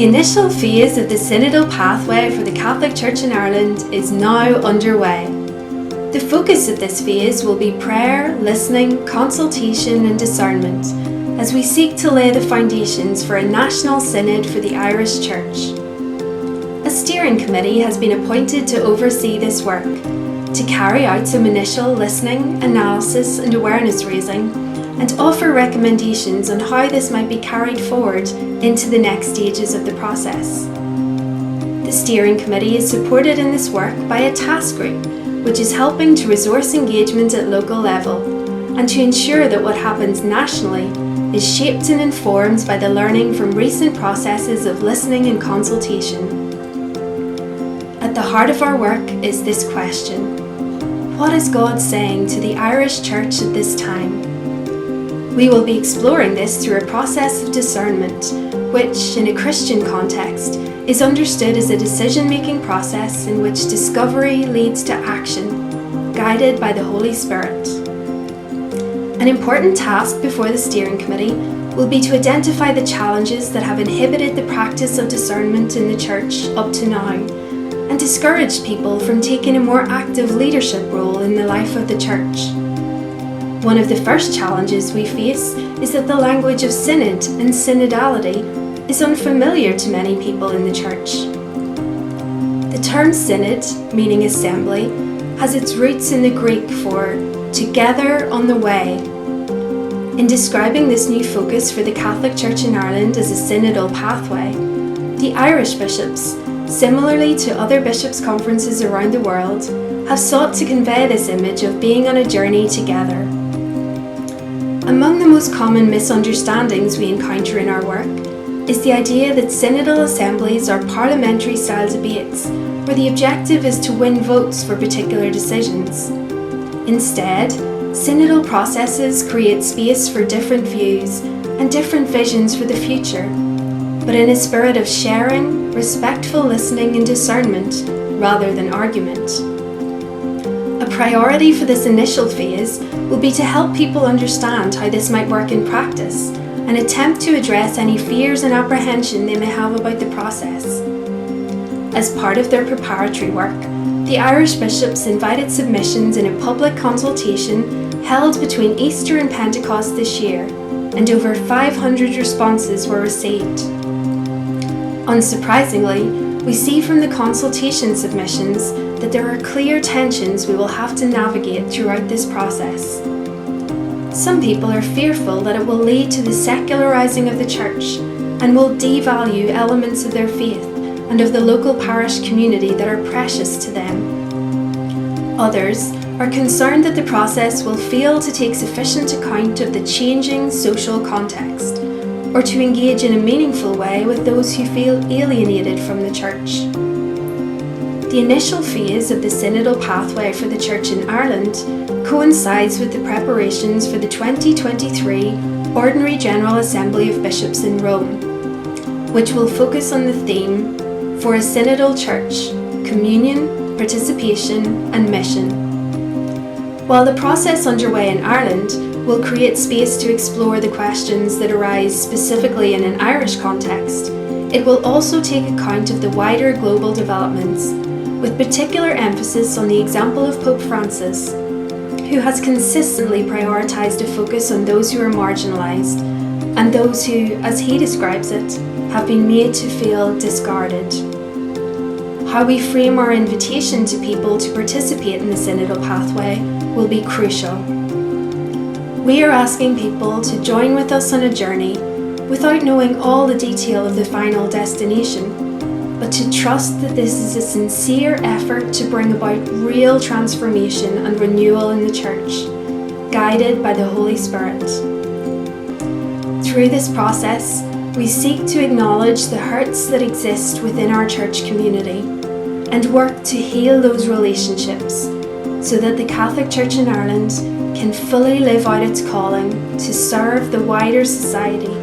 initial phase of the Synodal pathway for the Catholic Church in Ireland is now underway. The focus of this phase will be prayer, listening, consultation and discernment as we seek to lay the foundations for a national synod for the Irish Church. A steering committee has been appointed to oversee this work, to carry out some initial listening, analysis and awareness raising, and offer recommendations on how this might be carried forward into the next stages of the process. The steering committee is supported in this work by a task group, which is helping to resource engagement at local level and to ensure that what happens nationally is shaped and informed by the learning from recent processes of listening and consultation. At the heart of our work is this question: what is God saying to the Irish Church at this time? We will be exploring this through a process of discernment, which, in a Christian context, is understood as a decision-making process in which discovery leads to action, guided by the Holy Spirit. An important task before the steering committee will be to identify the challenges that have inhibited the practice of discernment in the Church up to now, and discouraged people from taking a more active leadership role in the life of the Church. One of the first challenges we face is that the language of synod and synodality is unfamiliar to many people in the Church. The term synod, meaning assembly, has its roots in the Greek for together on the way. In describing this new focus for the Catholic Church in Ireland as a synodal pathway, the Irish bishops, similarly to other bishops' conferences around the world, have sought to convey this image of being on a journey together. Among the most common misunderstandings we encounter in our work is the idea that synodal assemblies are parliamentary-style debates where the objective is to win votes for particular decisions. Instead, synodal processes create space for different views and different visions for the future, but in a spirit of sharing, respectful listening and discernment rather than argument. A priority for this initial phase will be to help people understand how this might work in practice and attempt to address any fears and apprehension they may have about the process. As part of their preparatory work, the Irish bishops invited submissions in a public consultation held between Easter and Pentecost this year, and over 500 responses were received. Unsurprisingly, we see from the consultation submissions that there are clear tensions we will have to navigate throughout this process. Some people are fearful that it will lead to the secularizing of the Church and will devalue elements of their faith and of the local parish community that are precious to them. Others are concerned that the process will fail to take sufficient account of the changing social context, or to engage in a meaningful way with those who feel alienated from the Church. The initial phase of the synodal pathway for the Church in Ireland coincides with the preparations for the 2023 Ordinary General Assembly of Bishops in Rome, which will focus on the theme "For a Synodal Church: Communion, Participation and Mission." While the process underway in Ireland will create space to explore the questions that arise specifically in an Irish context, it will also take account of the wider global developments, with particular emphasis on the example of Pope Francis, who has consistently prioritised a focus on those who are marginalised and those who, as he describes it, have been made to feel discarded. How we frame our invitation to people to participate in the synodal pathway will be crucial. We are asking people to join with us on a journey without knowing all the detail of the final destination, but to trust that this is a sincere effort to bring about real transformation and renewal in the Church, guided by the Holy Spirit. Through this process, we seek to acknowledge the hurts that exist within our Church community and work to heal those relationships so that the Catholic Church in Ireland can fully live out its calling to serve the wider society